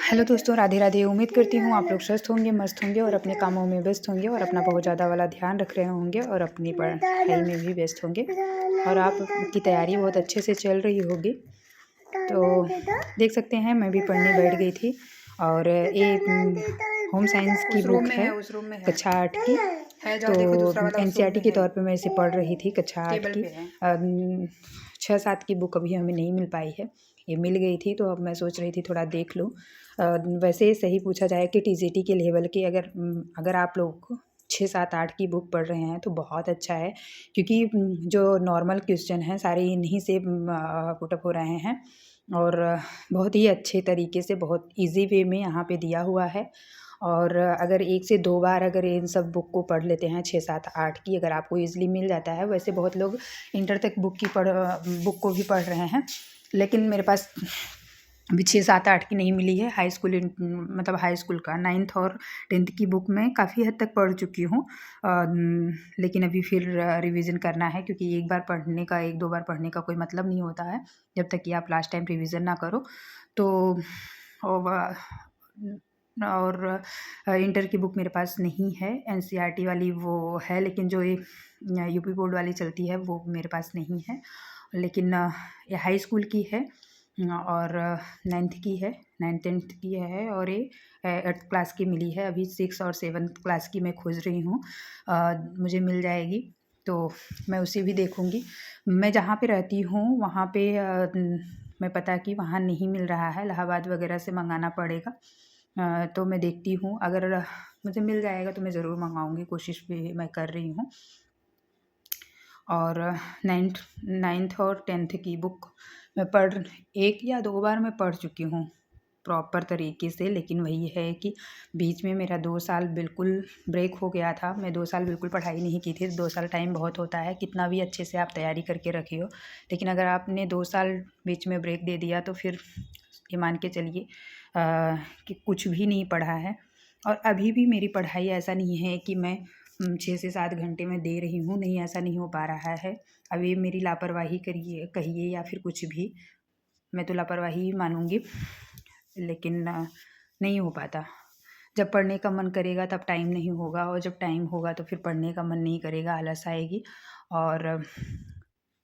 Hello दोस्तों, राधे राधे। उम्मीद करती हूँ आप लोग स्वस्थ होंगे, मस्त होंगे और अपने कामों में व्यस्त होंगे और अपना बहुत ज़्यादा वाला ध्यान रख रहे होंगे और अपनी पढ़ाई में भी व्यस्त होंगे और आपकी तैयारी बहुत अच्छे से चल रही होगी। तो देख सकते हैं, मैं भी पढ़ने बैठ गई थी और एक होम साइंस की उस रूम बुक में है है, उस रूम में कक्षा 8 की। है। जाओ तो देखो, दूसरा वाला उस रूम एनसीईआरटी में के है, तौर पे मैं इसे पढ़ रही थी कक्षा 8 टेबल की। पे है। 6-7 की बुक अभी हमें नहीं मिल पाई है, ये मिल गई थी तो अब मैं सोच रही थी थोड़ा देख लूँ। वैसे सही पूछा जाए कि टीजीटी के लेवल की अगर आप लोग 6-7-8 की बुक पढ़ रहे हैं तो बहुत अच्छा है, क्योंकि जो नॉर्मल क्वेश्चन हैं सारे इन्हीं से पुटअप हो रहे हैं और बहुत ही अच्छे तरीके से बहुत इजी वे में यहाँ पे दिया हुआ है। और अगर 1 से 2 बार अगर इन सब बुक को पढ़ लेते हैं 6-7-8 की, अगर आपको ईज़िली मिल जाता है। वैसे बहुत लोग इंटर तक बुक को भी पढ़ रहे हैं, लेकिन मेरे पास अभी 6-7-8 की नहीं मिली है। मतलब हाई स्कूल का 9th और 10th की बुक मैं काफ़ी हद तक पढ़ चुकी हूँ। लेकिन अभी फिर रिवीजन करना है, क्योंकि एक बार पढ़ने का 1-2 बार पढ़ने का कोई मतलब नहीं होता है जब तक कि आप लास्ट टाइम रिवीजन ना करो। तो और इंटर की बुक मेरे पास नहीं है, एनसीईआरटी वाली वो है, लेकिन जो ये यूपी बोर्ड वाली चलती है वो मेरे पास नहीं है। लेकिन ये हाई स्कूल की है और 9th की है, 9th-10th की है और ये 8th क्लास की मिली है। अभी 6th और 7th क्लास की मैं खोज रही हूँ, मुझे मिल जाएगी तो मैं उसे भी देखूँगी। मैं जहाँ पे रहती हूँ वहाँ पे मैं पता कि वहाँ नहीं मिल रहा है, इलाहाबाद वगैरह से मंगाना पड़ेगा। तो मैं देखती हूँ, अगर मुझे मिल जाएगा तो मैं ज़रूर मंगाऊँगी, कोशिश भी मैं कर रही हूँ। और 9th और 10th की बुक मैं 1 या 2 बार मैं पढ़ चुकी हूँ प्रॉपर तरीके से, लेकिन वही है कि बीच में मेरा 2 साल बिल्कुल ब्रेक हो गया था। मैं 2 साल बिल्कुल पढ़ाई नहीं की थी। 2 साल टाइम बहुत होता है, कितना भी अच्छे से आप तैयारी करके रखी हो, लेकिन अगर आपने 2 साल बीच में ब्रेक दे दिया तो फिर ये मान के चलिए कि कुछ भी नहीं पढ़ा है। और अभी भी मेरी पढ़ाई ऐसा नहीं है कि मैं 6 से 7 घंटे में दे रही हूँ, नहीं, ऐसा नहीं हो पा रहा है। अभी मेरी लापरवाही कहिए या फिर कुछ भी, मैं तो लापरवाही ही मानूँगी, लेकिन नहीं हो पाता। जब पढ़ने का मन करेगा तब टाइम नहीं होगा, और जब टाइम होगा तो फिर पढ़ने का मन नहीं करेगा, आलस आएगी। और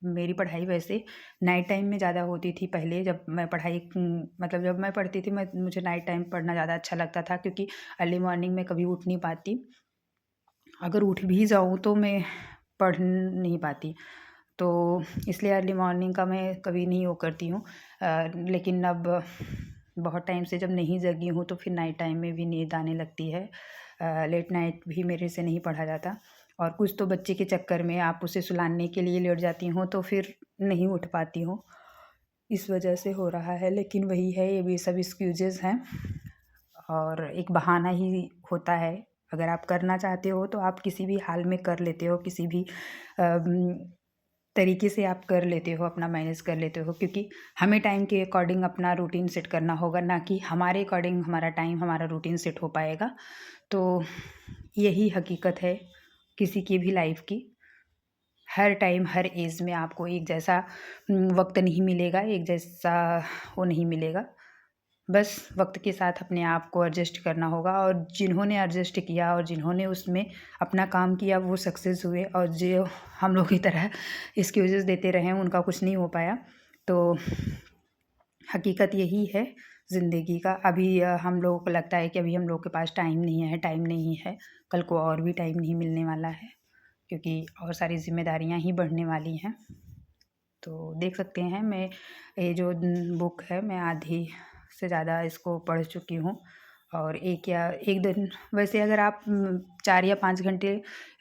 मेरी पढ़ाई वैसे नाइट टाइम में ज़्यादा होती थी पहले, जब मैं मतलब जब मैं पढ़ती थी, मुझे नाइट टाइम पढ़ना ज़्यादा अच्छा लगता था, क्योंकि अर्ली मॉर्निंग में कभी उठ नहीं पाती। अगर उठ भी जाऊँ तो मैं पढ़ नहीं पाती, तो इसलिए अर्ली मॉर्निंग का मैं कभी नहीं वो करती हूँ। लेकिन अब बहुत टाइम से जब नहीं जगी हूँ तो फिर नाइट टाइम में भी नींद आने लगती है। लेट नाइट भी मेरे से नहीं पढ़ा जाता, और कुछ तो बच्चे के चक्कर में आप उसे सुलाने के लिए लेट जाती हूँ तो फिर नहीं उठ पाती हूँ, इस वजह से हो रहा है। लेकिन वही है, ये भी सब एक्सक्यूज़ेज़ हैं और एक बहाना ही होता है। अगर आप करना चाहते हो तो आप किसी भी हाल में कर लेते हो, किसी भी तरीके से आप कर लेते हो, अपना मैनेज कर लेते हो, क्योंकि हमें टाइम के अकॉर्डिंग अपना रूटीन सेट करना होगा, ना कि हमारे अकॉर्डिंग हमारा टाइम, हमारा रूटीन सेट हो पाएगा। तो यही हकीकत है किसी की भी लाइफ की। हर टाइम, हर एज में आपको एक जैसा वक़्त नहीं मिलेगा, एक जैसा वो नहीं मिलेगा। बस वक़्त के साथ अपने आप को एडजस्ट करना होगा, और जिन्होंने एडजस्ट किया और जिन्होंने उसमें अपना काम किया वो सक्सेस हुए, और जो हम लोग की तरह एक्सक्यूज़ेज़ देते रहे उनका कुछ नहीं हो पाया। तो हकीकत यही है ज़िंदगी का। अभी हम लोगों को लगता है कि अभी हम लोग के पास टाइम नहीं है, टाइम नहीं है, कल को और भी टाइम नहीं मिलने वाला है, क्योंकि और सारी ज़िम्मेदारियाँ ही बढ़ने वाली हैं। तो देख सकते हैं, मैं ये जो बुक है मैं आधी से ज़्यादा इसको पढ़ चुकी हूँ, और 1 दिन, वैसे अगर आप 4 या 5 घंटे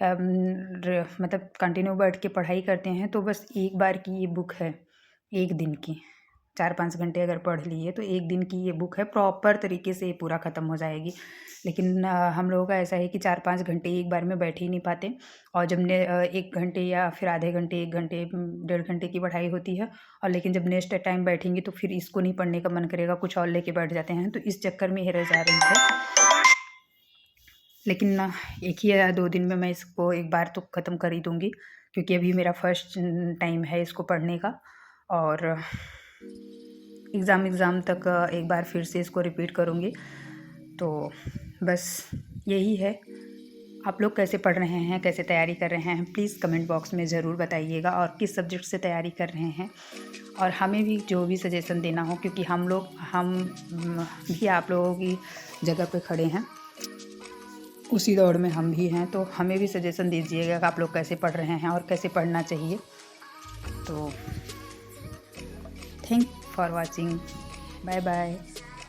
मतलब कंटिन्यू बैठ के पढ़ाई करते हैं तो बस एक बार की ये बुक है, 1 दिन की। 4-5 घंटे अगर पढ़ लिए तो 1 दिन की ये बुक है, प्रॉपर तरीके से ये पूरा ख़त्म हो जाएगी। लेकिन हम लोगों का ऐसा है कि 4-5 घंटे एक बार में बैठ ही नहीं पाते, और जब 1 घंटे या फिर आधे घंटे, 1 घंटे, 1.5 घंटे की पढ़ाई होती है, और लेकिन जब नेक्स्ट टाइम बैठेंगे तो फिर इसको नहीं पढ़ने का मन करेगा, कुछ और लेके बैठ जाते हैं, तो इस चक्कर में ये रह जा रही है। लेकिन 1 ही या 2 दिन में मैं इसको एक बार तो ख़त्म कर ही दूँगी, क्योंकि अभी मेरा फर्स्ट टाइम है इसको पढ़ने का। और एग्ज़ाम तक एक बार फिर से इसको रिपीट करूँगी। तो बस यही है। आप लोग कैसे पढ़ रहे हैं, कैसे तैयारी कर रहे हैं, प्लीज़ कमेंट बॉक्स में ज़रूर बताइएगा, और किस सब्जेक्ट से तैयारी कर रहे हैं। और हमें भी जो भी सजेशन देना हो, क्योंकि हम भी आप लोगों की जगह पे खड़े हैं, उसी दौड़ में हम भी हैं, तो हमें भी सजेशन दीजिएगा कि आप लोग कैसे पढ़ रहे हैं और कैसे पढ़ना चाहिए। तो thank for watching, bye bye.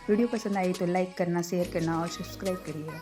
Video पसंद आई तो लाइक करना, शेयर करना और सब्सक्राइब करिएगा।